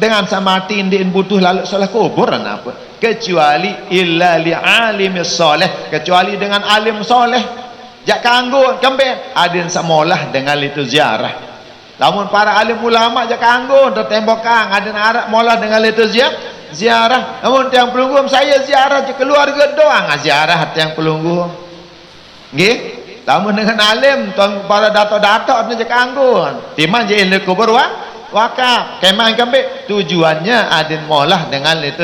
dengan samati indin butuh lalu solat kubur apa kecuali illa li alim soleh, kecuali dengan alim soleh jak kanggo kemben adin samolah dengan itu ziarah. Namun para alim ulama jak kanggo tertembokan adin arak molah dengan itu ziarah. Namun tiang pelungguh saya ziarah je keluarga doang ziarah tiang pelungguh nggih. Namun dengan alim tuan para dato-dato je kanggo timan je ilmu kubur wakaf kemang kembe tujuannya adin molah dengan itu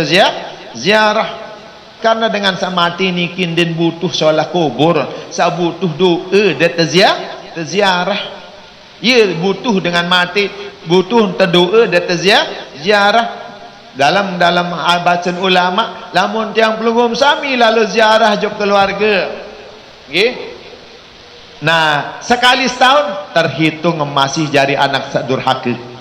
ziarah. Karena dengan samati nikin din butuh solat kubur sa butuh doa dan ziarah. Ya butuh dengan mati butuh terdoa dan ziarah. Dalam bacaan ulama lamun tiang pelungguh sami lalu ziarah jok keluarga nggih. Nah sekali setahun terhitung masih jari anak durhaka.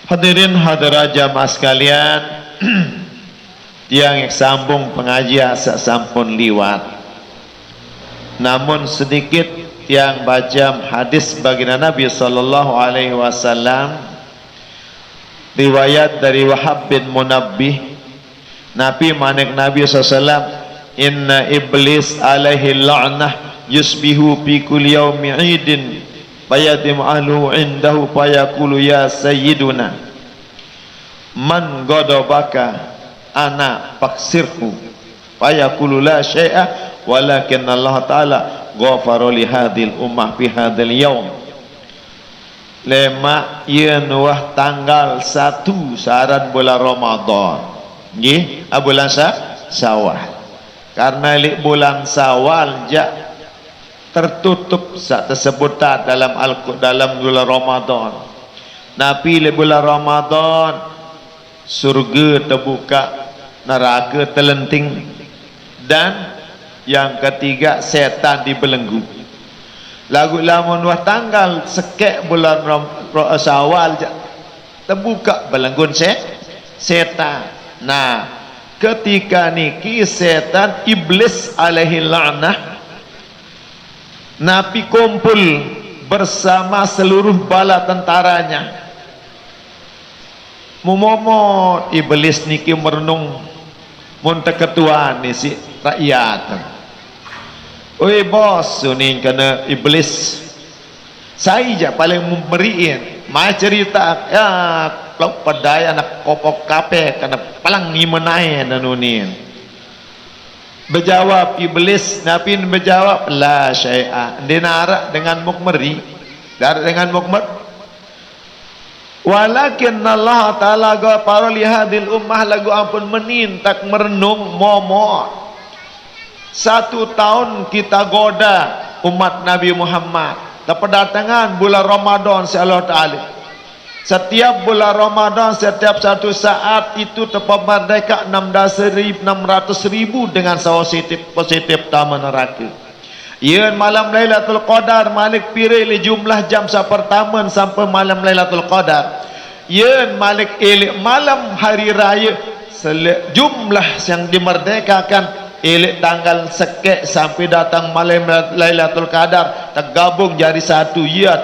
Hadirin hadirat jamaah sekalian, yang sambung pengajian sampun liwat. Namun sedikit yang baca hadis baginda Nabi sallallahu alaihi wasallam, riwayat dari Wahab bin Munabbih, Nabi manik Nabi sallallahu inna iblis alaihi la'nah yusbihu fi kulli yaumi 'idin fayadim ahlu indahu fayaqulu ya sayyiduna man ghadabaka ana faksirhu fayaqulu la syai'a walakin Allah taala ghafara li hadhil ummah fi hadzal yaum. Lema yen wah tanggal 1 saran bulan Ramadan nggih bulan Syawal. Karena bulan Syawal tertutup tersebut dalam bulan Ramadan. Nabi le bulan Ramadan surga terbuka, neraka terlenting, dan yang ketiga setan dibelenggu. Lagu lamun wah tanggal sekek bulan Syawal terbuka belenggun setan. Nah, ketika niki setan iblis alaihi la'nah Nabi kumpul bersama seluruh bala tentaranya. Momot iblis niki merenung mun ketua ni si rakyat. Oi bos suning kena iblis. Saya paling memberiin. Mai cerita ya kalau pedaya anak kopok kape kena palang ngimenai nanunin. Berjawab iblis, Nabi berjawab la syai'a, dinara dengan mukmeri, dengan mukmer. Walakin Allah taala ghafara li hadil ummah lagu ampun menin tak merenung momot. 1 tahun kita goda umat Nabi Muhammad. Kedatangan bulan Ramadan si Allah taala. Setiap bulan Ramadan, setiap satu saat itu terpemerdeka 600.000 dengan positif taman neraka. Ia malam Lailatul Qadar Malik pilih jumlah jam pertama sampai malam Lailatul Qadar. Ia Malik ilik malam hari raya jumlah yang dimerdekakan ilik tanggal sekek sampai datang malam Lailatul Qadar tergabung jadi satu. Ya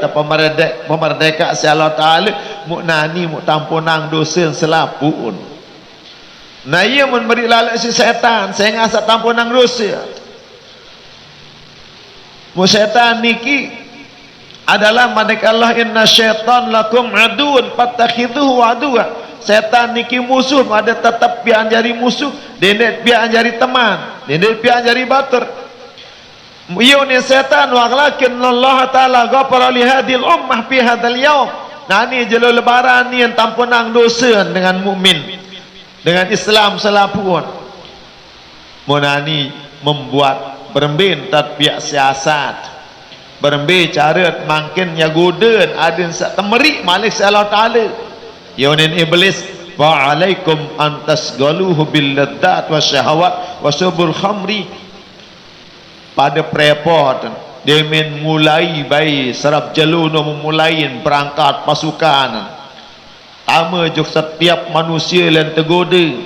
pemerdeka si Allah Ta'ala muknani tampunang dosa selapun. Nah ia memberi lalak si setan saya ngasa tampunang dosa. Mu setan niki adalah manik Allah inna syaitan lakum aduun fattakhidhuhu aduwa. Setan niki musuh ada tetap biar jadi musuh, dendek biar jadi teman, dendek biar jadi bater. Iyo ni setan walakin Allah taala ghafara li hadil ummah fi hadzal yaum. Nah ni jelo lebaran ni yang tampunang dosa dengan mukmin, dengan Islam selapun. Monani membuat berembin tatbiak siasat, berembin cara makin nyagoden adin sak temerik malik Allah taala. Yonin iblis wa alaikum antas galuhu bil laddat wa syahawat wa subul khamri. Pada prepot dia mulai bayi serap jeluno memulain perangkat pasukan tama jok setiap manusia yang tergoda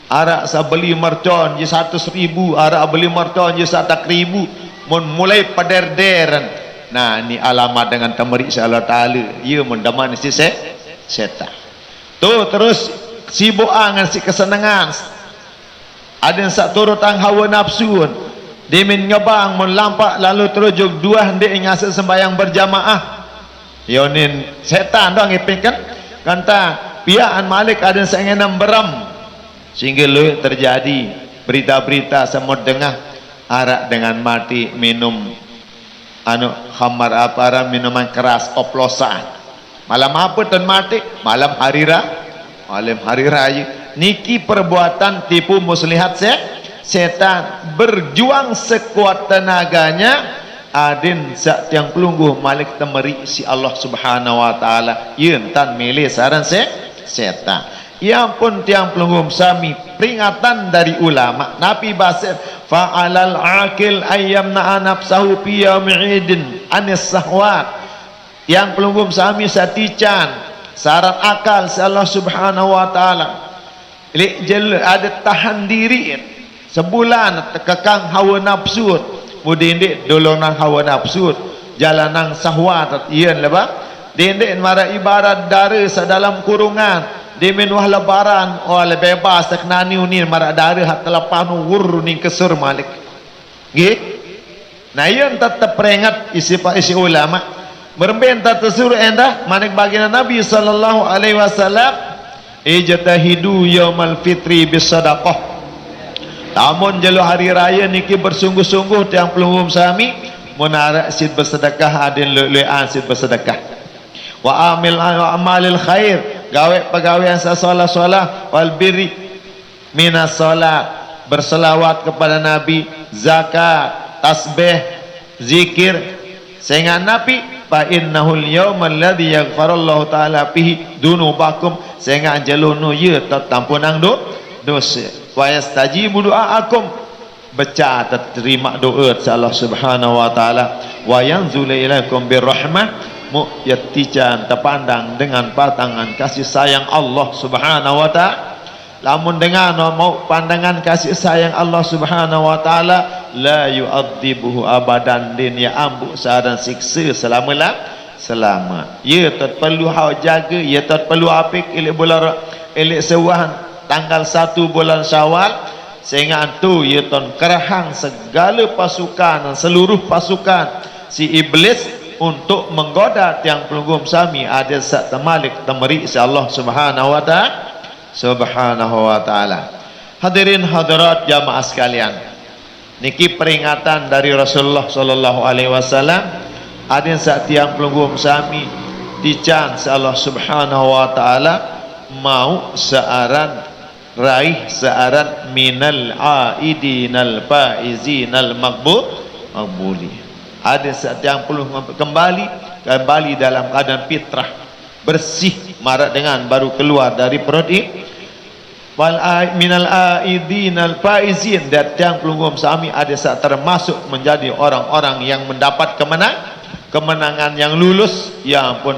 arak sa beli mercon je 100,000, arak beli mercon je 100,000, mulai pader-deran. Nah ni alamat dengan temeri Allah Ta'ala, ia mendaman si setan tu terus sibuk dengan si kesenangan. Ada yang sak turutang hawa nafsu dia ngebang melampak lalu terujung dua hendak ngasih sembahyang berjamaah yonin setan doang ipin kan kata piaan malik ada yang sengenam beram sehingga lu terjadi berita-berita semua dengar arak dengan mati minum khamar apa minuman keras oplosan malam apa dan mati malam hari raya niki perbuatan tipu muslihat setan berjuang sekuat tenaganya adin sak tiang pelungguh malik temeri si Allah Subhanahu wa taala yeun tan milih saran setan. Ya pun tiang pelungguh sami peringatan dari ulama nabi basir fa'alal aqil ayyamna nafsahu fi yawm'idin anis sahwat. Tiang pelungguh sami satican saran akal si Allah Subhanahu wa taala ada tahan diri sebulan tekekang hawa nafsu mudindik dolonan hawa nafsu jalanang sahwat iyan leba dindik mara ibarat dara sedalam kurungan dimin wah lebaran oleh bebas teknani unin mara dara hat telepanu wur ning kesur malik nggih. Nah iyan tetap peringat isi ulama berbentar tersur endah manik baginda Nabi sallallahu alaihi wasallam ijtahidu yaumal fitri bisadaqah. Namun jalur hari raya niki bersungguh-sungguh tiang pelumum sami menarik sid bersedekah adin le'an sid bersedekah wa amalil khair gawe pegawaian sasolah wal birri minas salat berselawat kepada Nabi zakat tasbih zikir sehingga Nabi fa innahul yawmal ladzi yaghfarallahu ta'ala fihi dunubakum sehingga jalunu ye tampunang dosa wa yastajibu du'aakum baca terima doa Allah Subhanahu wa taala wa yanzulu ilaikum birrahmah mu yatijan terpandang dengan patangan kasih sayang Allah Subhanahu wa taala. Lamun dengan mau pandangan kasih sayang Allah Subhanahu wa taala la yu'adzibuhu abadan din ya ambu sadan siksa selama ya tak perlu hau jaga ya tak perlu apik ilik bulan ilik sewahan tanggal 1 bulan Syawal sehingga antu ya ton kerahang segala pasukan seluruh pasukan si iblis untuk menggoda tiang pelunggum sami ada sak temalik temeri si Allah Subhanahu wa taala. Hadirin hadirat jamaah sekalian, niki peringatan dari Rasulullah sallallahu alaihi wasallam ada sak tiang pelunggum sami dican si Allah Subhanahu wa taala mau searan raih searan minal aidinal faizinal maqbuli. Ada setiap puluh kembali dalam keadaan fitrah bersih marak dengan baru keluar dari perut wal minal aidinal faizin dan yang pelungguh sami ada saat termasuk menjadi orang-orang yang mendapat kemenangan yang lulus ya pun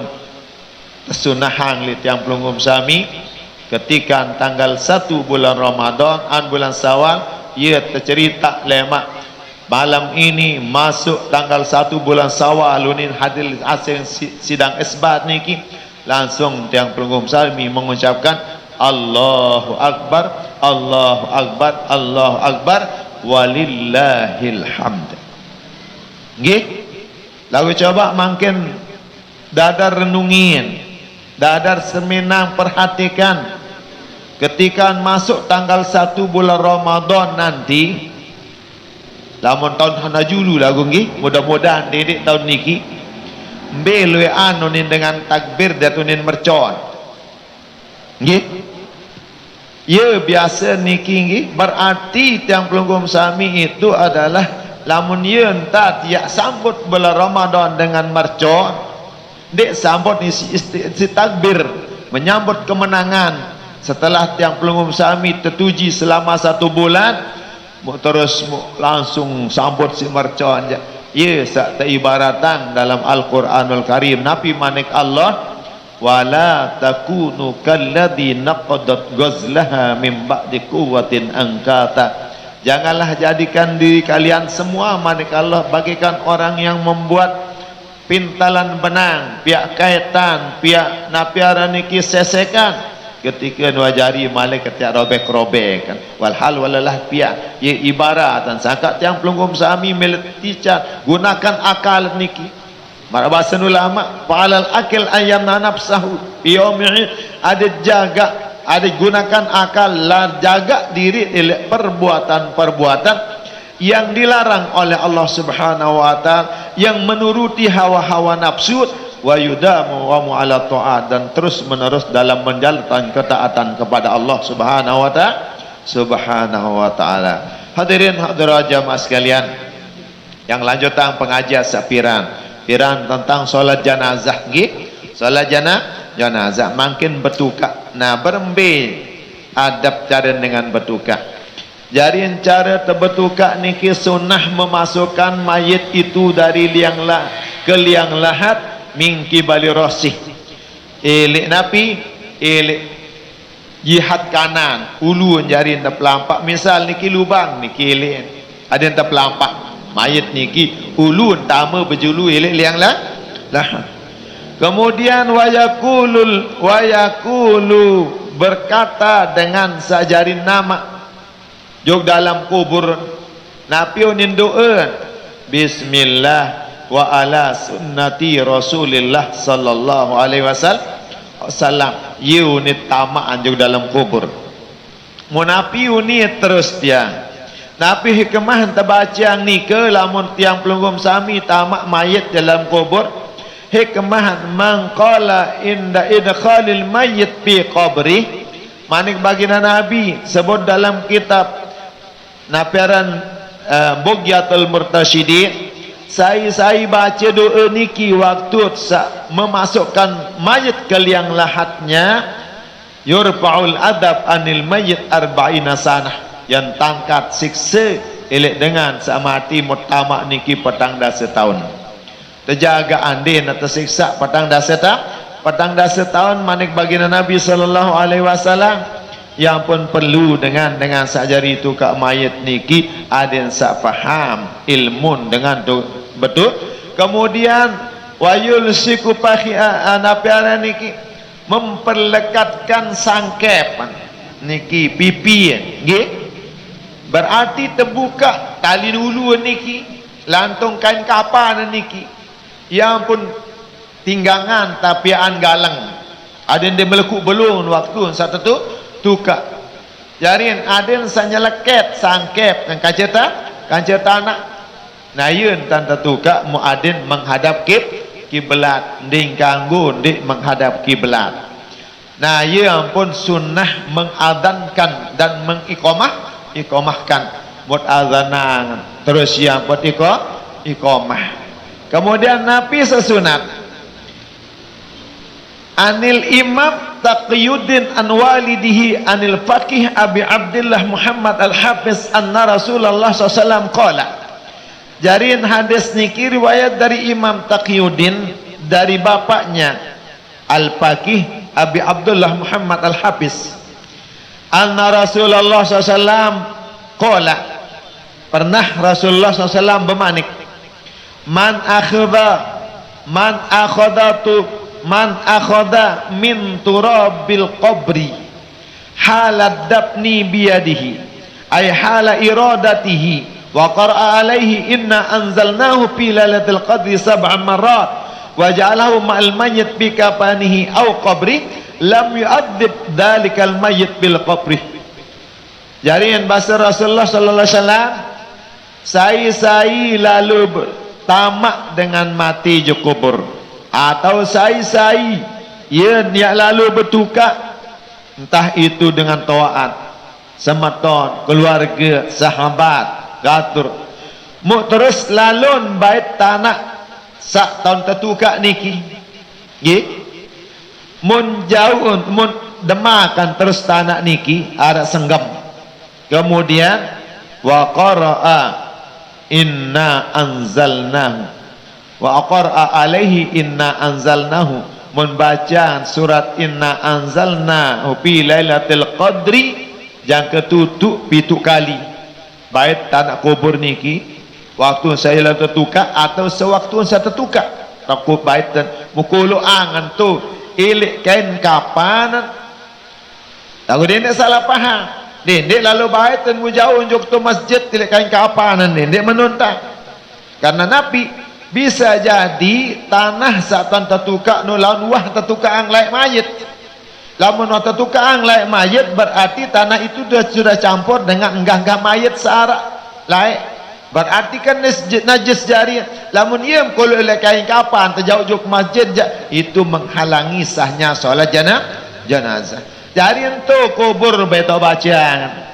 sunahan lit yang pelungguh sami ketika tanggal 1 bulan Ramadan bulan Syawal ia tercerita lemak malam ini masuk tanggal 1 bulan Syawal lunin hadir asing sidang isbat niki langsung tiang pelungguh sami mengucapkan Allahu Akbar Allahu Akbar Allahu Akbar walillahil hamd. Nggih lalu coba makin dadar renungin dadar seminang perhatikan ketika masuk tanggal 1 bulan Ramadan nanti lamun tahun hanajulu lagu nggih mudah-mudahan dedek tahun niki mbelwe anonin dengan takbir datunin mercon nggih ya biasa niki nggih berarti tiang pelunggum sami itu adalah lamun ye entah tiak sambut bulan Ramadan dengan mercon dek sambut ni si takbir menyambut kemenangan setelah tiang pelungguh sami tertuji selama 1 bulan terus langsung sambut si mercon ya sak ibaratan dalam Al-Quranul Karim Nabi manik Allah wala takunu kalladzi naqadat ghazlaha min ba'di quwwatin angkata. Janganlah jadikan diri kalian semua manik Allah bagikan orang yang membuat pintalan benang, pihak kaitan, pihak napiara niki sesekan ketika dua jari malik ketiak robek-robek kan. Walhal walalah pihak ye ibarat dan sakat yang pelunggum sami meletica gunakan akal niki. Mara bahasa ulama fa'alal akil ayyam nafsahu yaumi'i ada jaga ada gunakan akal lah jaga diri perbuatan-perbuatan yang dilarang oleh Allah Subhanahu wa taala yang menuruti hawa-hawa nafsu wa yudamu wa mu'ala ta'at dan terus menerus dalam menjalankan ketaatan kepada Allah Subhanahu wa taala. Hadirin hadirat jamaah sekalian, yang lanjutan pengajian sapiran tentang solat jenazah nggih. Solat jenazah makin bertukar. Nah, berembe adab cara dengan bertukar. Jadi cara terbertukar niki sunnah memasukkan mayit itu dari ke liang lahat mingki bali rosih. Elik napi elik jihad kanan ulu jari enta pelampak. Misal niki lubang niki elik ada enta pelampak mayit niki ulu tama berjulu elik liang lahat. Kemudian wayakulu berkata dengan sajarin nama jog dalam kubur napi unin doa bismillah wa ala sunnati rasulillah sallallahu alaihi wasallam unit tamaan jog dalam kubur munapi unit terus dia napi hikmah terbaca yang ni ke lamun tiang pelunggum sami tamak mayit dalam kubur hikmah mangqala inda idkhalil mayyit fi qabri manik baginda Nabi sebut dalam kitab napiaran Bughyatul Murtasyidin saya baca doa niki waktu memasukkan mayit ke liang lahatnya yurfa'ul adab anil mayyit arba'ina sanah yang tangkat siksa elek dengan samati mutama niki petang dah setahun terjaga andin atau siksa petang dah setahun manik baginda Nabi sallallahu alaihi wasallam yang pun perlu dengan sajari itu kak mayit niki ada yang sak faham ilmun dengan betul. Kemudian wayul siku pahi anapiara niki memperlekatkan sangkep niki pipi nggih berarti terbuka tali dulu niki lantung kain kapan niki yang pun tinggangan tapian galang ada yang dia melekuk belum waktu satu tu tukak jarin ada yang sanya leket sangkep dan kanceta anak nah yun tanda tukak muadin menghadap kiblat ding kanggo dik menghadap kiblat. Nah ia pun sunnah mengadankan dan mengikomahkan buat azanan terus yang buat ikomah. Kemudian Nabi sesunat anil imam Taqiyuddin an walidihi anil faqih Abi Abdullah Muhammad al-Hafiz anna Rasulullah SAW qala. Jarin hadis niki riwayat dari Imam Taqiyuddin dari bapaknya al-faqih Abi Abdullah Muhammad al-Hafiz anna Rasulullah SAW qala pernah Rasulullah SAW bermanik man akhadha min turabil qabri halad dafni biyadihi ay hala iradatihi wa qara'a alaihi inna anzalnahu fi lailatul qadri sab'a marrat wa ja'alahu ma'al mayyit bi kafanihi aw qabri lam yu'adzib dhalikal mayyit bil qabri. Jadi bahasa Rasulullah sallallahu alaihi wasallam sai lalu tamak dengan mati je kubur atau sai ia niat lalu bertukar entah itu dengan taat sematon keluarga sahabat gatur mu terus lalun bait tanah sak tahun tertukar niki nggih mun jauh mun demakan terus tanah niki ada senggam kemudian wa qara'a inna anzalnahu wa aqra'a alaihi inna anzalnahu, membaca surat inna anzalnahu fi lailatul qadri yang ketutup pitu kali baik tanah kubur niki waktu saya la tertukar atau sewaktu saya tertukar takut baik dan mukulu angan tu ilik kain kapan takut dia salah paham dia lalu baik dan mujauh unjuk tu masjid ilik kain kapan dia menontak karena Nabi bisa jadi tanah saat tertukar no lawan wah tertukar ang laik mayit. Lamun waktu tukang laik mayat berarti tanah itu sudah campur dengan enggah-enggah mayat searak laik. Berarti kan najis jari. Lamun ia kalau oleh kain kapan terjauh-jauh ke masjid itu menghalangi sahnya solat jenazah. Jadi untuk kubur beto bacaan.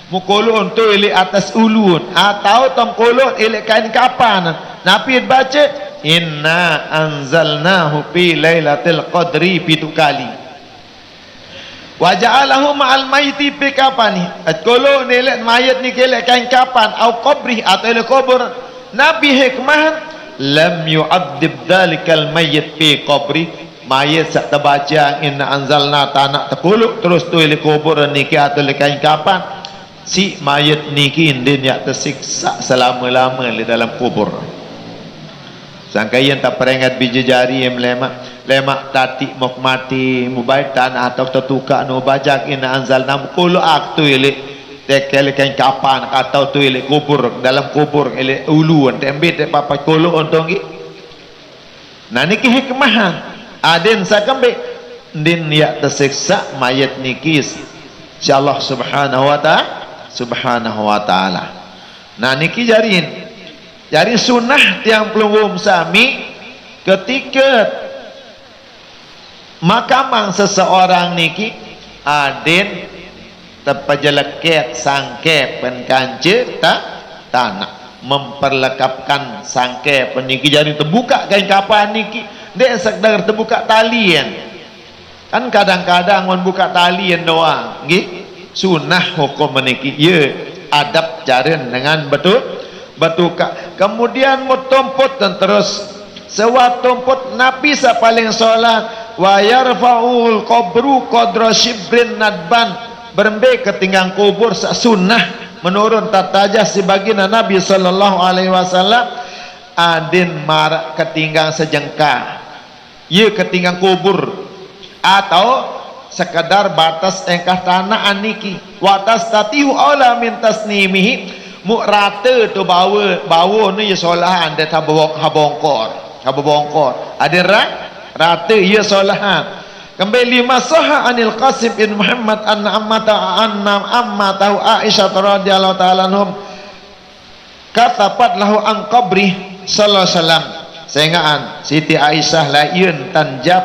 Mukulu untuk ili atas ulun atau tongkulu ili kain kapan. Nabi baca inna anzalnahu fi lailatul qadri pitu kali. Wa ja'alahu ma'al maiti fi kapani kalau nilai mayat ni kelek kain kapan au qabri atau le kubur Nabi hikmah lam yu'adzib dalikal mayyit fi qabri mayat sak terbaca inna anzalna tanak terkuluk terus tu le kubur niki atau le kain kapan si mayat niki indin yak tersiksa selama-lama di dalam kubur sangkayan tak peringat biji jari yang lemak tati mok mati mubaitan atau tertukar no bajak ina anzal nam kulo aktu ile tekel kain kapan atau tu ile kubur dalam kubur ile uluan tembe te papa kulo ontong nah niki hikmah aden sakambe din ya tersiksa mayat niki insyaallah subhanahu wa ta'ala nah niki jari sunnah tiang pelungum sami ketika makamang seseorang niki aden terpejeleket sangke penkance tanah memperlekapkan sangke peniki jadi terbuka kain kapan niki dia sekedar terbuka talian kan kadang-kadang membuka talian doang nggih sunnah hukum meniki ye adab jaren dengan betul kemudian mutumput dan terus sewatumput Nabi sa paling solat wa yarfa'ul qabru qadra shibrin nadban berembe ketinggang kubur sa sunnah menurun tatajah sebagian Nabi sallallahu alaihi wasallam adin marak ketinggang sejengkal ye ketinggang kubur atau sekadar batas engkah tanah aniki watas tatihu ala min tasnimihi mu rata tu bawa ni ya solahan dia habongkor ada rata ya solahan kembali masaha anil Qasim bin Muhammad anna ammatahu Aisyah radhiyallahu ta'ala anhum katapat lahu an qabri sallallahu alaihi wasallam sengaan Siti Aisyah lain tanjab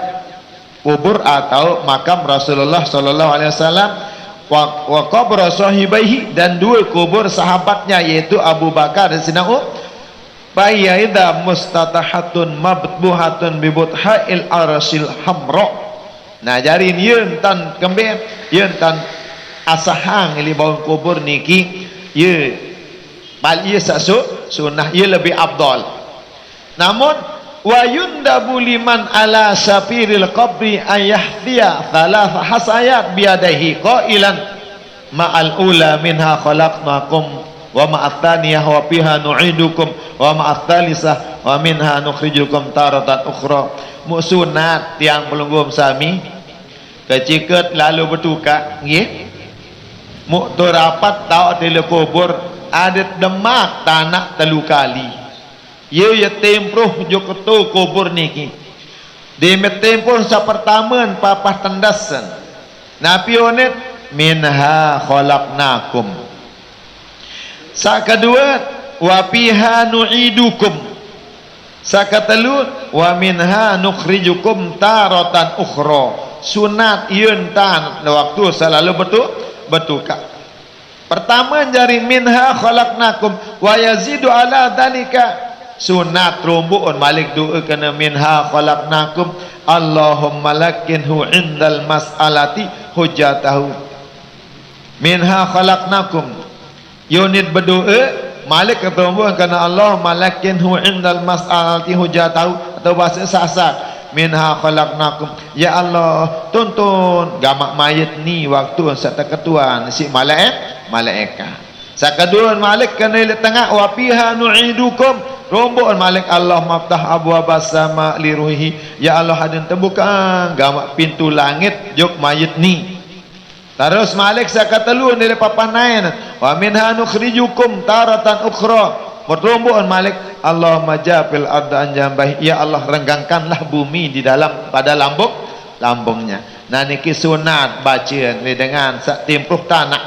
kubur atau makam Rasulullah sallallahu alaihi wasallam wa qabr sahibaihi dan dua kubur sahabatnya yaitu Abu Bakar dan Sidina Faida mustatahatun mabtuhatun bibuthail arsil hamra nah jari yeun tan kembe yeun tan asahang li baun kubur niki ye bal ye sasu sunnah ye lebih afdal namun wa yundabu liman ala safiril qabri ayahtiya thalatha hasayat biadaihi qailan ma'al ula minha khalaqnakum wa ma'at thaniyah wa fiha nu'idukum wa ma'at thalithah wa minha nukhrijukum taratan ukhra musunat tiang pelunggum sami keciket lalu bertukar nggih muktu rapat tau di kubur adat demak tanah telu kali ye ya temproh jo ketu kubur niki di temproh sa pertama papah tendasan napi onet minha khalaqnakum sa kedua wa fiha nu'idukum sa ketelu wa minha nukhrijukum taratan ukhra sunat yeun tan waktu selalu bertukar pertama jari minha khalaqnakum wa yazidu ala dalika sunat rumbuun malik doa kena minha khalaqnakum Allahumma lakinhu indal mas'alati hujjatahu minha khalaqnakum unit berdoa Malik ketumbun kerana Allah malakinhu indal mas'alati hujatahu, atau bahasa sasak minha khalaqnakum. Ya Allah tuntun gamak mayit ni waktu satu ketuan si malaikat sakaduan Malik kena di tengah wa fiha nu'idukum rombok Malik Allah maftah abwabas sama li ruhihi. Ya Allah hadin terbuka gamak pintu langit juk mayit ni. Terus Malik sakatelun di papanain wa minha nukhrijukum taratan ukhra. Berrombongan Malik Allah majapil arda anjambah. Ya Allah renggangkanlah bumi di dalam pada lambungnya. Nah niki sunat baca ni dengan timpuh tanah.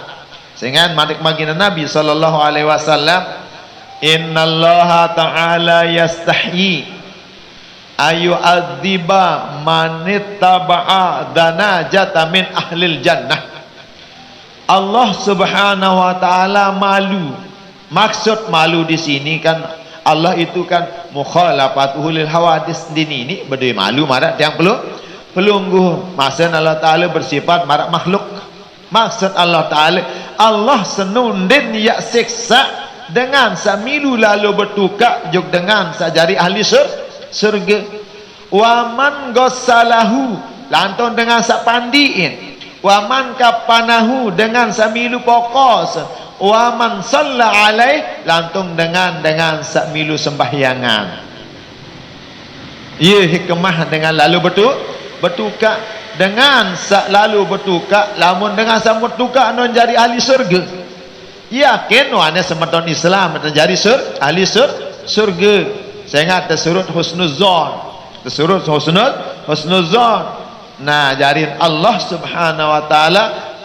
Sehingga Malik magina Nabi sallallahu alaihi wasallam, innallaha ta'ala yastahyi ayu adziba manittaba'a danajata min ahlil jannah. Allah subhanahu wa ta'ala malu. Maksud malu di sini kan Allah itu kan mukhalafatuhu lil hawadis dini ini berdua malu marah yang pelungguh. Maksud Allah Ta'ala bersifat marah makhluk. Maksud Allah Ta'ala Allah senundin ya siksa dengan samilu lalu bertukar juk dengan sajari ahli surga. Waman gossalahu lantun dengan sapandiin. Waman kapanahu dengan samilu pokos. Waman salla alaih lantung dengan samilu sembahyangan. Ya hikmah dengan lalu bertukar dengan lalu bertukar lamun dengan sama bertukar non jadi ahli surga. Yakin wana semeton Islam menjadi ahli surga. Saya ingat tersurut husnuzon. Tersurut husnuzon. Nah jarin Allah subhanahu wa ta'ala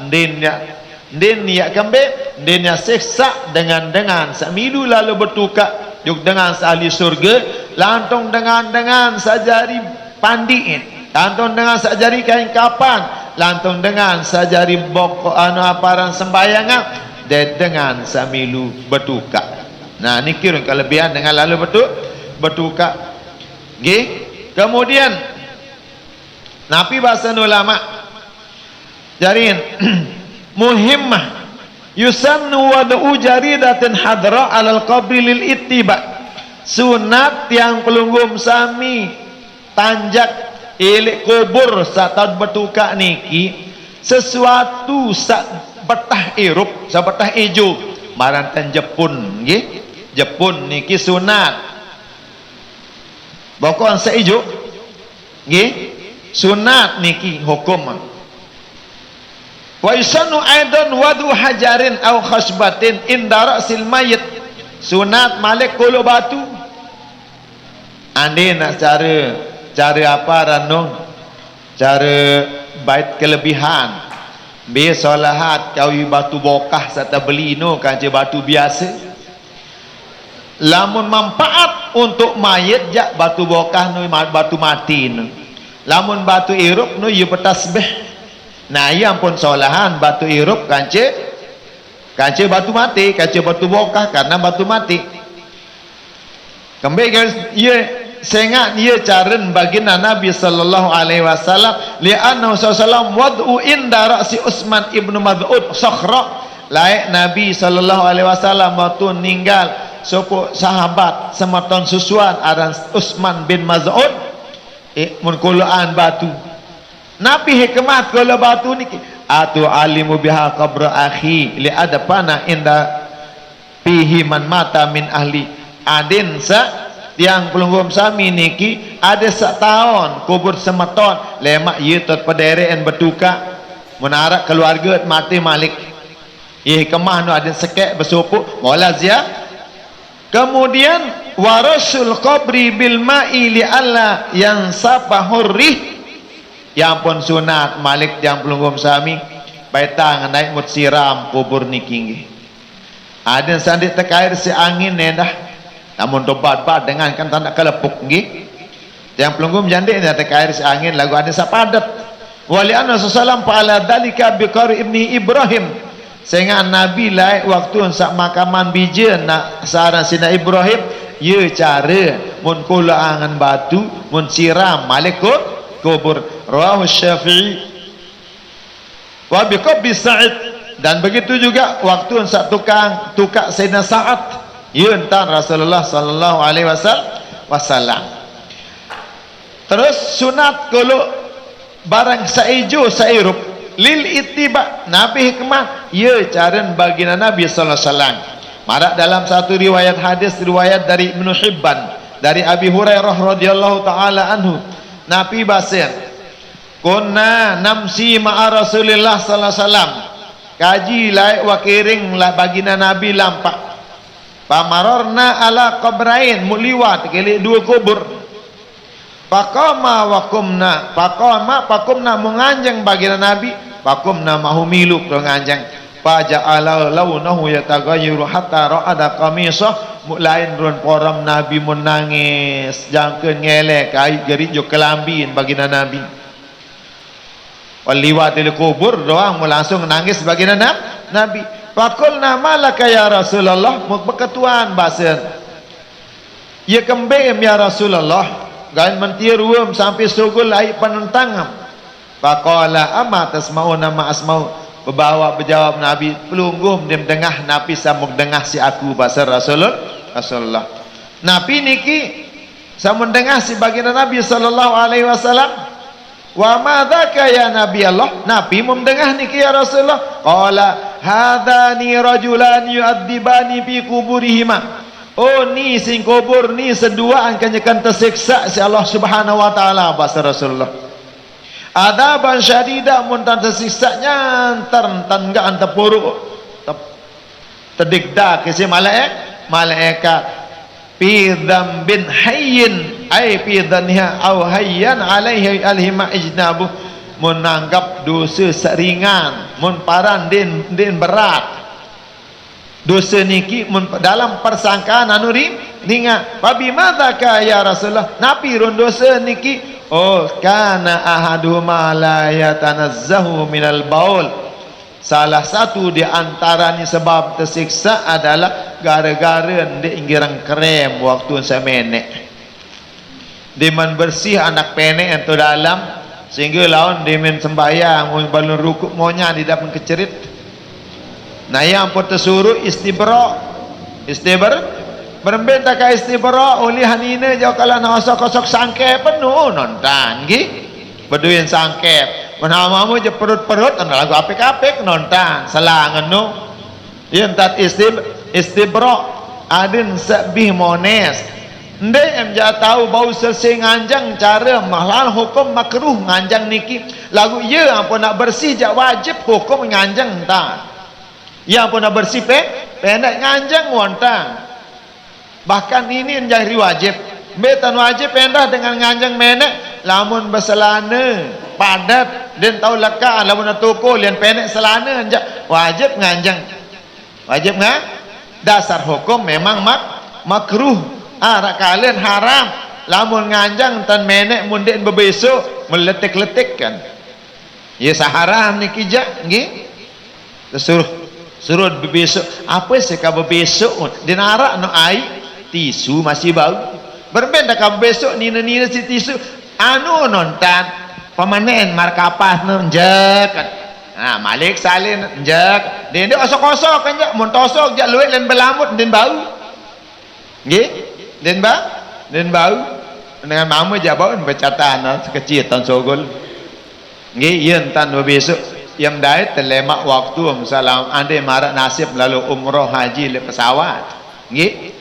dinnya kembali dinnya siksa dengan samilu lalu bertukar juk dengan ahli surga lantung dengan sajari pandiin. Lantung dengan sajari kain kapan, lantung dengan sajari bokok aparan sembayangan dengan samilu bertukar. Nah ni kira kelebihan dengan lalu bertukar. Okay? Kemudian Nabi bahasa ulama jarin muhimmah yusannu wad'u jaridatin hadra alal qabri lil ittiba. Sunat yang pelunggum sami tanjak ilik kubur saat bertukar niki sesuatu betah irup betah ijo marantan Jepun nggih. Jepun niki sunat bokon seijo nggih sunat niki hukum. Wa yusannu aidan wadu hajarin au khasbatin inda ra'sil mayit. Sunat Malik kolo batu ande nak cara apa ranong cara bait kelebihan be solahat kawi batu bokah serta beli no kaje batu biasa lamun manfaat untuk mayit jak batu bokah no batu mati no lamun batu irup no you bertasbih. Nah yang pun solahan batu irup kaje batu mati kaje batu bokah karena batu mati kembali guys ye sehingga dia caren baginda Nabi sallallahu alaihi wasallam li'annahu sallallahu wad'u inda ra'si Utsman ibnu Maz'ud sakhra. Laik Nabi sallallahu alaihi wasallam waktu ninggal sopo sahabat semeton susuan aran Utsman bin Maz'ud mun kulaan batu. Nabi hikmat kula batu niki atu alimu biha qabra akhi li adapana inda fihi man mata min ahli adin yang pelunggum sami niki ada setahun kubur semeton lemak ye tot pedere en bertukar menarak keluarga mati Malik ye kemah no ada sekek bersupuk mola zia. Kemudian warasul qabri bil ma'i li alla yang sapahurrih yang pun sunat Malik yang pelunggum sami baitang naik mut siram kubur niki nggih ada sandik tekair si angin nendah namun dobat-bat dengan kan tanda kelepuk nggih yang pelunggum jandi ni ada air angin lagu ada sapadat wali anna sallallahu ala dalika biqari ibni Ibrahim sehingga Nabi lai waktu sak makaman bijen nak saran sina Ibrahim ye cara mun kula angan batu mun siram Malik kubur rawahu Syafi'i wa biqabi Sa'id. Dan begitu juga waktu sak tukar Sayyidina Sa'ad yuntan Rasulullah sallallahu alaihi wasallam. Terus sunat kalau barang saijo sairup lil ittiba nabi hikmah ya caran baginda Nabi sallallahu alaihi wasallam. Marak dalam satu riwayat hadis riwayat dari Ibnu Hibban dari Abi Hurairah radhiyallahu taala anhu, Nabi basir kunna namsi ma'a Rasulillah sallallahu alaihi wasallam, kaji laik wa kiring lah baginda Nabi lampak pamarorna ala qabrain muliwat kali dua kubur faqama wa qumna faqumna menganjang baginda Nabi faqumna mahumilu menganjang faja'ala launahu yataghayyuru hatta ra'ada qamisah mulain run poram Nabi menangis jangkeun ngelek ai gerijo kelambin baginda Nabi waliwat di kubur doang mau langsung nangis baginda Nabi faqulna malaka ya Rasulullah berketuan basir ya kembem ya Rasulullah gain mentiruum sampai sugul ai penentang faqala ama tasmauna ma asmau berjawab Nabi pelunggum di tengah Nabi samuk dengah si aku basar Rasulullah Nabi niki samuk dengah si baginda Nabi sallallahu alaihi wasallam wa madzaka ya Nabi Allah Nabi memdengah niki ya Rasulullah qala hadani rajulan yu'adzibani fi kuburihima oh ni sing kubur ni sedua angkanya tersiksa si Allah subhanahu wa ta'ala basar Rasulullah adaban syadida mun tan tersiksanya entar antar puruk terdigda ke si malaikat fi dzambin hayyin ai fi dzanha au hayyan alaihi alhima ijnabu mun nanggap dosa seringan mun paran din berat dosa niki mun dalam persangkaan anu ringan babi madzaka ya Rasulullah napi run dosa niki oh kana ahaduhuma la yatanazzahu minal baul salah satu di antaranya sebab tersiksa adalah gara-gara ndek inggiran krem waktu semenek diman bersih anak penek ento dalam sehingga lawan dimen sembahyang mun balun rukuk monya di dalam kecerit nah yang pun tersuruh istibra berbeda ka istibra oleh hanine jauh kala nasok-kosok sangkep penuh nonton nggih beduin sangkep menamamu je perut-perut anda lagu apik-apik nonton selangan nu yen tat istibra adin sebih mones ndek em ja tahu bau selesai nganjang cara mahal hukum makruh nganjang niki lagu ye ampun nak bersih jak wajib hukum nganjang ta ya ampun nak bersih pendek nganjang wontang bahkan ini menjadi wajib betan wajib pendah dengan nganjang menek lamun berselana padat dan tahu leka lamun toko lian pendek selana wajib nganjang wajib dasar hukum memang makruh rak kalian haram lamun nganjang tan menek mundin bebesok meletik-letik kan ya saharam niki jak nggih suruh bebesok apa sih ka bebesok dinarak no ai tisu masih bau berbeda kan besok nina si tisu anu nonton pemanen markapas nunjek nah malik salin njek dia osok-osok kan jak montosok jak luwek dan belamut dan bau nggih dan bau dengan mama jak bau bercatan sekecil tahun sogol nggih yen tan besok yang dai telemak waktu salam ande marak nasib lalu umroh haji le pesawat nggih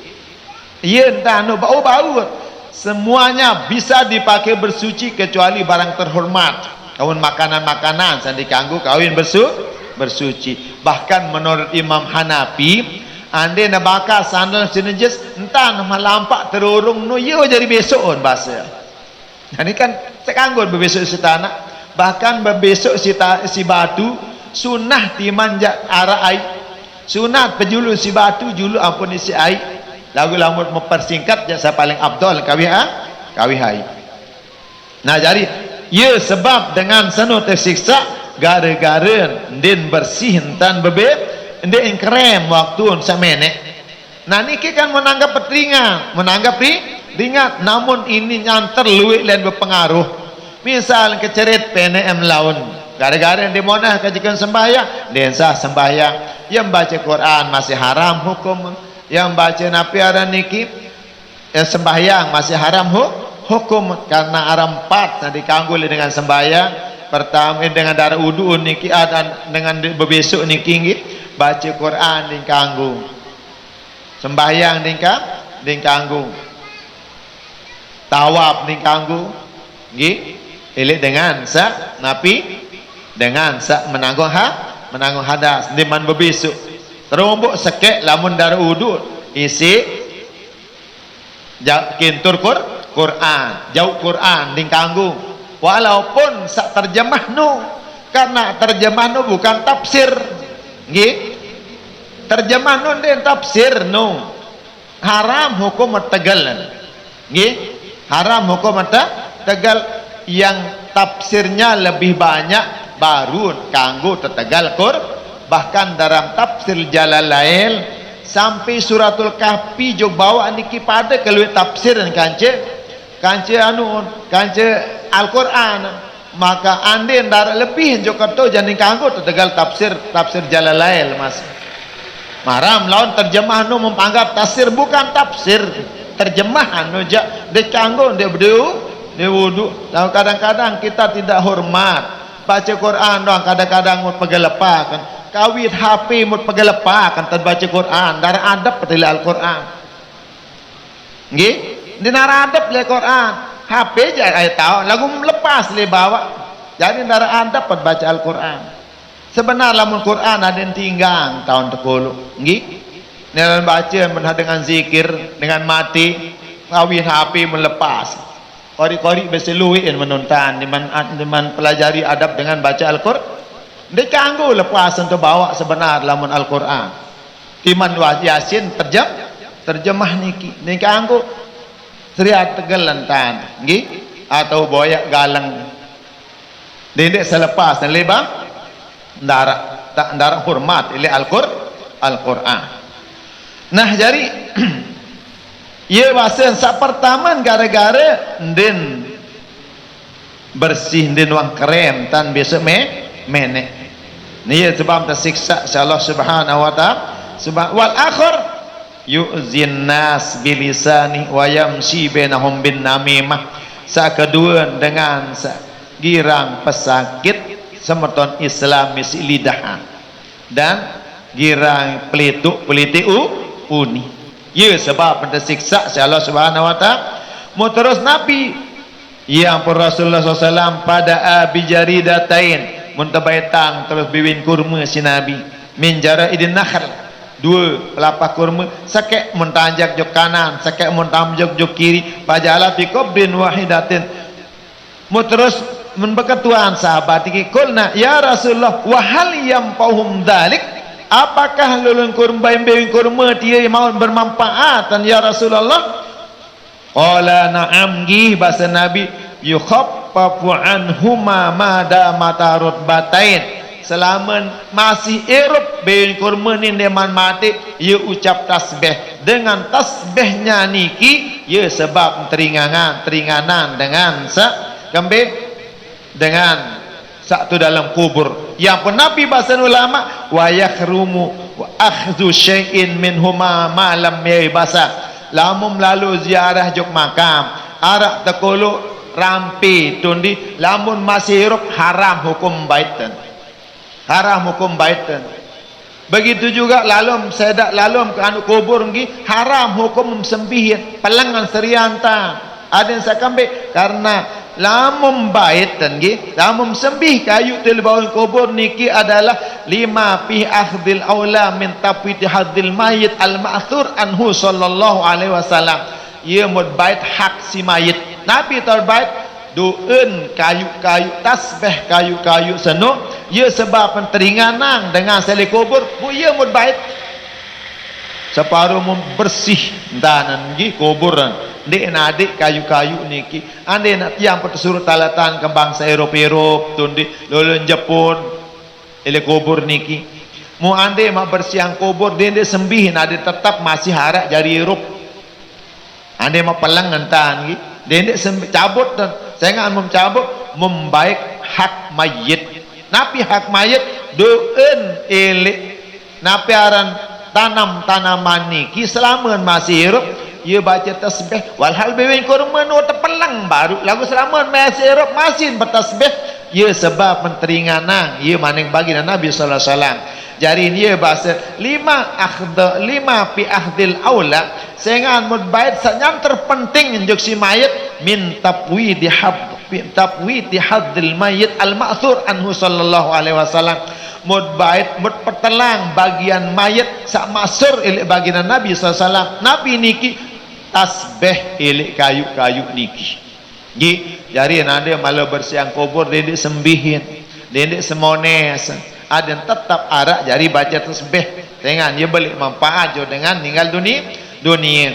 iya entah no bau-bau semuanya bisa dipakai bersuci kecuali barang terhormat kawin makanan-makanan sandi kanggo kawin bersuci bahkan menurut Imam Hanafi ande na bakal sandal sinejis entah nama lampak terurung no yo jadi besok on bahasa ini kan sekanggo besok si tanah bahkan besok si batu sunah timanja arah ai sunat pejulu si batu julu ampun isi ai lagu lamun mempersingkat jasa paling abdul kawihai nah jadi ya sebab dengan senu tersiksa gara-gara din bersih entan bebek ndek krem waktu semenek nah niki kan menanggap petringan menanggap ringat namun ini nyanter luwek dan berpengaruh misal kecerit PNM laun gara-gara yang dimonah kajikan sembahyang densa sembahyang yang baca Quran masih haram hukum yang baca napi aran niki sembahyang masih haram hukum karena haram 4 nanti kanggu dengan sembahyang pertama dengan darah wudu niki ada dengan bebesok niki nggih baca Quran ning kanggu sembahyang ning kanggu tawaf ning kanggu nggih elek dengan sa napi dengan sa menanggung hadas diman bebesok terombok sekek lamun darah wudu isi kintur Quran jauh Quran ning kanggu walaupun sak terjemah nu karena terjemah nu bukan tafsir nggih terjemah nu den tafsir nu haram hukum tegal nggih haram hukum tegal yang tafsirnya lebih banyak baru kanggo tetegal bahkan dalam tafsir Jalalain sampai suratul kahfi jog bawa niki pada kalau tafsir dan kance Al-Quran maka ande ndara lebih jog kerto jadi kanggo tetegal tafsir Jalalain mas maram lawan terjemah nu mempanggap tafsir bukan tafsir terjemahan nu ja de kanggo de wudu lalu kadang-kadang kita tidak hormat baca Quran doang kadang-kadang mau pegelepakan kawit HP mut pegelepakan terbaca Quran darah adab petila Al-Quran nggih dinara adab le Quran HP je ay tahu lagu lepas le bawa jadi darah adab baca Al-Quran sebenar lamun Quran ada yang tinggang tahun tekulu nggih dalam baca dengan zikir dengan mati kawit HP melepas kori-kori beseluin menonton diman pelajari adab dengan baca Al-Quran dia kanggo lepas untuk bawa sebenar lamun Al-Quran timan Yasin terjemah niki ni kanggo seriat tegelan tan nggih atau boyak galang dendek selepas dan lebah ndara hormat ile Al-Quran nah jadi ia wasen sak pertama gara-gara den bersih den wang krem tan biasa menek ni sebab tersiksa Allah Subhanahu wa taala wal akhir yu'zin nas bilisani wa yamshi bainahum bin namimah sa kedua dengan girang pesakit semerton Islam misi lidah dan girang peliti uni ya sebab tersiksa Allah Subhanahu wa taala mau terus nabi yang Rasulullah SAW pada abi jaridatain muntabaitang terus biwin kurma si nabi minjara idin nakhal dua pelapa kurma sakek muntanjak jok kanan sakek muntamjak jok kiri pajala fi qabrin wahidatin mu terus menbeketuan sahabat iki kulna ya Rasulullah wa hal yampahum dalik apakah lulun kurma biwin kurma dia mau bermanfaat ya Rasulullah qala na'am gih bahasa nabi yukhaffafu anhuma mada matarut batain selama masih erup bin kurma ni deman mati ia ucap tasbih dengan tasbihnya niki ia sebab teringanan dengan dengan satu dalam kubur yang pun Nabi bahasa ulama wa yakhrumu wa akhdhu syai'in minhuma ma lam yabasa lamun lalu ziarah jok makam arak tekulu rampi tundi lamun masih hirup haram hukum baitan begitu juga lalum sedak lalum ke anu kubur ngi haram hukum sembihin pelangan serianta ada yang sakambe karena lamun baitan ngi lamun sembih kayu til bawah kubur niki adalah lima fi akhdil aula min tafwid hadil mayit al ma'thur anhu sallallahu alaihi wasallam ia mud bait hak si mayit nabi terbaik doen kayu-kayu tasbih kayu-kayu seno ia sebab penteringanan dengan seli kubur bu ia mud bait separuh bersih danan ngi kuburan dek adik kayu-kayu niki ande nak tiang petesurut talatan ke bangsa Eropa tundi lolon Jepun ele kubur niki mu ande mak bersiang kubur dende sembihin ade tetap masih harak jari Eropa ande mak pelang ngantan niki dende cabut dan saya ngan mencabut membaik hak mayit napi hak mayit doen ele napi aran tanam tanaman niki selama masih hidup ia baca tasbih walhal bewin kurma no terpelang baru lagu selama masih hidup masih bertasbih ia sebab menteringanang ia maning bagi Nabi sallallahu alaihi wasallam. Jadi dia bahasa lima fi ahdil aula sengan mudbait yang terpenting untuk si mayat min tafwidi haddil mayit al ma'thur anhu sallallahu alaihi wasallam mudbait berpetelang bagian mayat sak masur ilik bagian Nabi sallallahu alaihi wasallam. Nabi niki tasbih ilik kayu-kayu niki. Jadi ada malah bersiang kubur dia sembihin dia semones ada yang tetap arak jadi baca tasbih dengan dia balik manfaat jo dengan tinggal dunia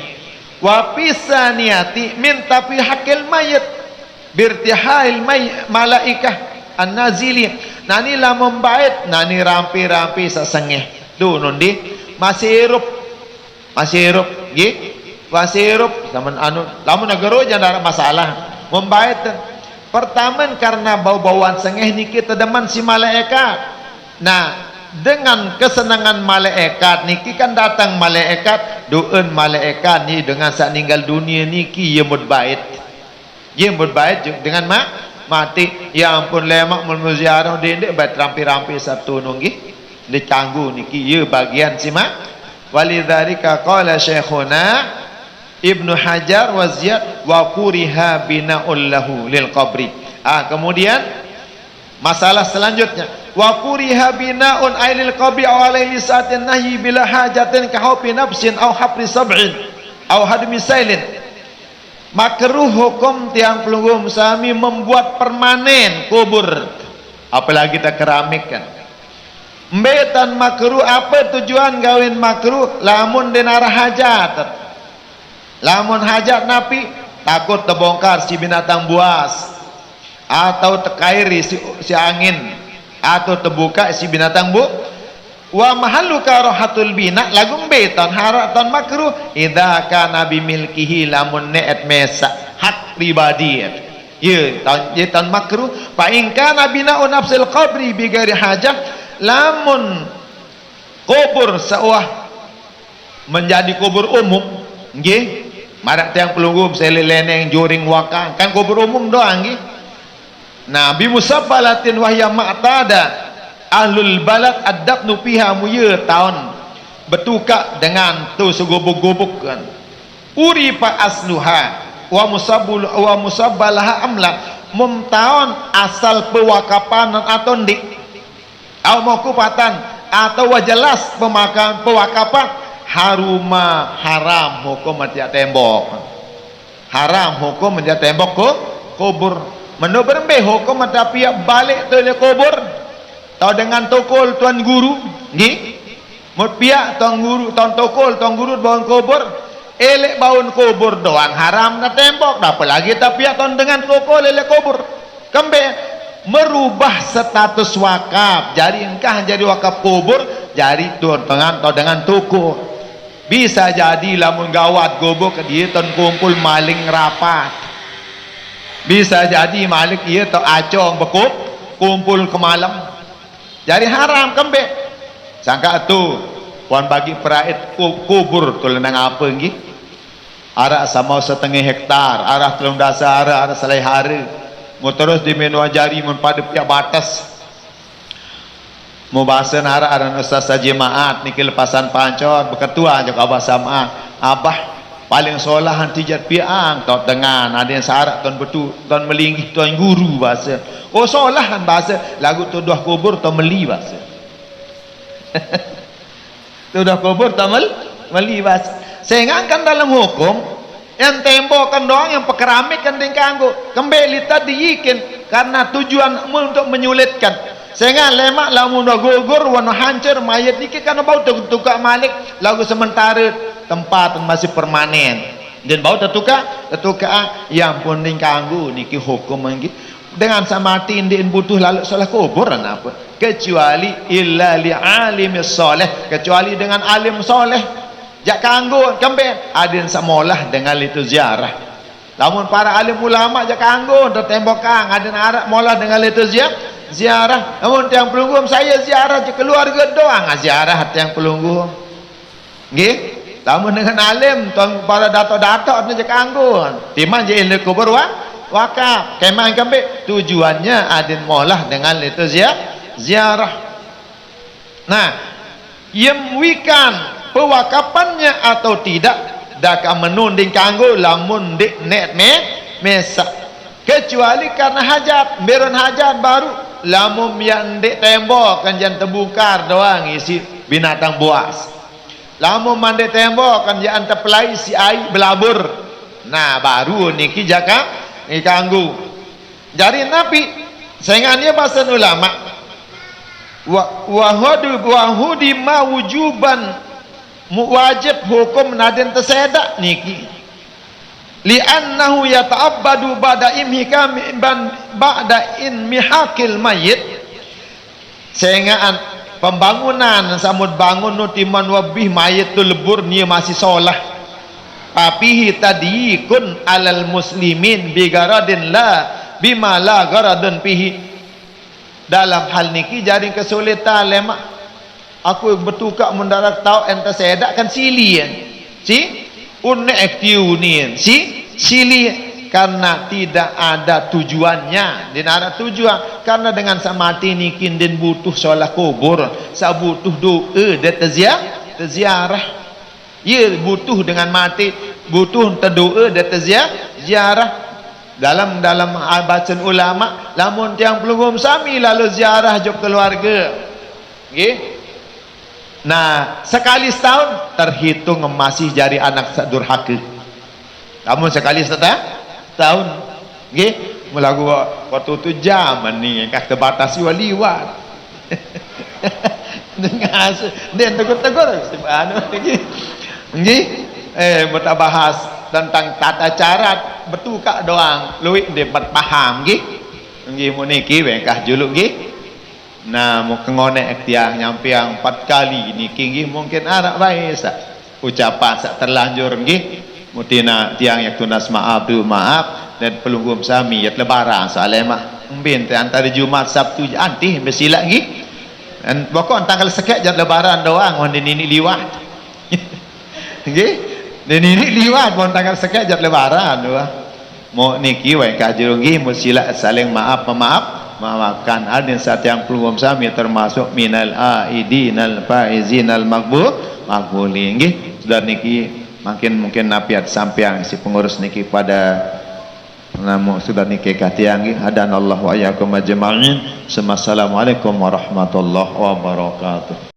wa pisaniyati min tapi hakil mayit birtihail malaikah an-nazili nani la membait nani rampi-rampi sesengeh tu nundi masih hirup masih hirup zaman anu lamun negara jangan ada masalah membait pertama karena bau-bauan sengeh niki tedeman si malaikat. Nah dengan kesenangan malaikat niki kan datang malaikat doen malaikat ni dengan saat meninggal dunia niki ia mudbait dengan mati ya ampun lemak mulmuziarah dendek bat rampi-rampi satu nunggi dicanggu niki ia bagian simak walidzalika qala syekhuna Ibnu Hajar wa Ziyad wa kuriha bina'ul lahu lil qabri. Kemudian masalah selanjutnya wa kuriha bina'un ailil qabri aw alaihi sa'atin nahyi bila hajatin ka haufi nafsin aw hafri sab'in aw hadmi sailin. Makruh hukum tiang pelungguh sami membuat permanen kubur apalagi kita keramik kan. Mbetan makruh apa tujuan gawin makruh lamun denara hajat. Lamun hajat napi takut terbongkar si binatang buas atau tekairi si angin atau terbuka si binatang wa mahallu karahatul bina lagum beton haratan makruh idza kana bimilkihi lamun ne'at mesa hak pribadi ye tan makruh fa in kana bina'u nafsil qabri bi ghairi hajah lamun kubur seuah menjadi kubur umum nggih marak tiang pelungguh seleleneng joring wakang kan kubur umum doang nggih. Nah bi musabbalatin wahya ma'tada ahlul balad adabnu fiha muye tahun betuka dengan tu segubuk-gubuk kan urifa asluha wa musabbalaha amla mumtaon asal pewakapan atau ndik au mauqufatan atau wajelas pemakan pewakapan haruma haram hukum menjadi tembok haram hukum menjadi tembok kubur menu berembeh hukum ada pihak balik tu kubur tau dengan tokol tuan guru nggih mut pihak tuan guru tuan tokol tuan guru bangun kubur elek bangun kubur doang haram na tembok apalagi tapi tuan dengan tokol elek kubur kembe merubah status wakaf jadi engkah jadi wakaf kubur jadi tuan dengan toko bisa jadi lamun gawat gobok dia ton kumpul maling rapat bisa jadi malik dia to acong bekup kumpul ke malam jadi haram kembe sangka tu puan bagi peraid kubur tu lenang apa nggih arah sama setengah hektar arah telung dasar arah selai hari mau terus di menu jari mun pada pihak batas mau bahasa nara aran ustaz jemaat niki lepasan pancor berketua juga abah sama abah paling solah hantijat piang tau dengan ada yang syarat tuan betul tuan melinggi tuan guru bahasa oh solahan bahasa lagu tu dah kubur tuan meli bahasa tu dah kubur tuan meli bahasa sehingga kan dalam hukum yang tembokan doang yang pekeramik kan tingkanggu kembali tadi ikin karena tujuan untuk menyulitkan sehingga lemak lamun dah gugur warna hancur mayat niki kan bau tukak malik lagu sementara tempat masih permanen dan bau tertukar yang pun tingkanggu niki hukum niki dengan samati indin butuh lalu salah kuburan apa kecuali illa li alim soleh kecuali dengan alim soleh jak kanggo kembe adin samolah dengan itu ziarah lamun para alim ulama jak kanggo tertembokang adin arak molah dengan itu ziarah namun tiang pelungguh saya ziarah je keluarga doang ziarah tiang pelungguh nggih. Lamun dengan alim tuan para dato-dato ni je kanggo timan je ilmu kubur wakaf kemang kembik tujuannya adin molah dengan itu ziarah. Nah, yemwikan pewakapannya atau tidak dak menunding kanggo lamun dik net mesak kecuali karena hajat beron hajat baru lamun yang dik tembok kan jangan terbukar doang isi binatang buas lamun mandek tembok kan jangan terpelai si air belabur. Nah baru niki jaka ni kanggo jadi nabi saingannya bahasa ulama wahudi ma wujuban wajib hukum nadin tersedak niki li'annahu yata'abbadu ba'da imhikam ba'da inmihakil mayit sehingga pembangunan samud bangun nutiman wabih mayit tu lebur ni masih solah papihi tadikun alal muslimin bigaradin la bima la garadun pihi dalam hal niki jadi kesulitan lemak aku bertukar mendarat tahu ente sedak kan sili ya si unne aktiu ni si sili karena tidak ada tujuannya din ada tujuan karena dengan samati ni kindin butuh solat kubur sa butuh doa dan terziarah ya butuh dengan mati butuh terdoa dan terziarah dalam bacaan ulama lamun tiang pelungum sami lalu ziarah jok keluarga nggih. Nah, sekali setahun terhitung masih jadi anak durhaka. Namun sekali setahun, nggih, melagu waktu tu zaman ni kata batasi waliwat. Dengar dan tegur-tegur anu nggih. Kita bahas tentang tata cara bertukar doang, luwih dapat paham nggih. Nggih muniki wengkah juluk nggih. Nah mau kengonek tiang nyampe yang 4 kali ni kinggi mungkin arak baik ucapan sak terlanjur nggih mutina tiang yang tunas maaf tu maaf dan pelunggum sami ya lebaran soalnya mah mbin antara Jumat Sabtu anti bersilak nggih dan pokok tanggal sekek jat lebaran doang mon ini liwat nggih dan ini liwat mon tanggal sekek jat lebaran doang mau niki wae kajero nggih musila saling maaf memaafkan adin saat yang pelungum sami termasuk minal aidinal faizinal makbulin nggih sudah niki mungkin napiat sampeang si pengurus niki pada namu sudah niki katiang nggih hadanallahu wa iyyakum ajma'in. Assalamualaikum warahmatullahi wabarakatuh.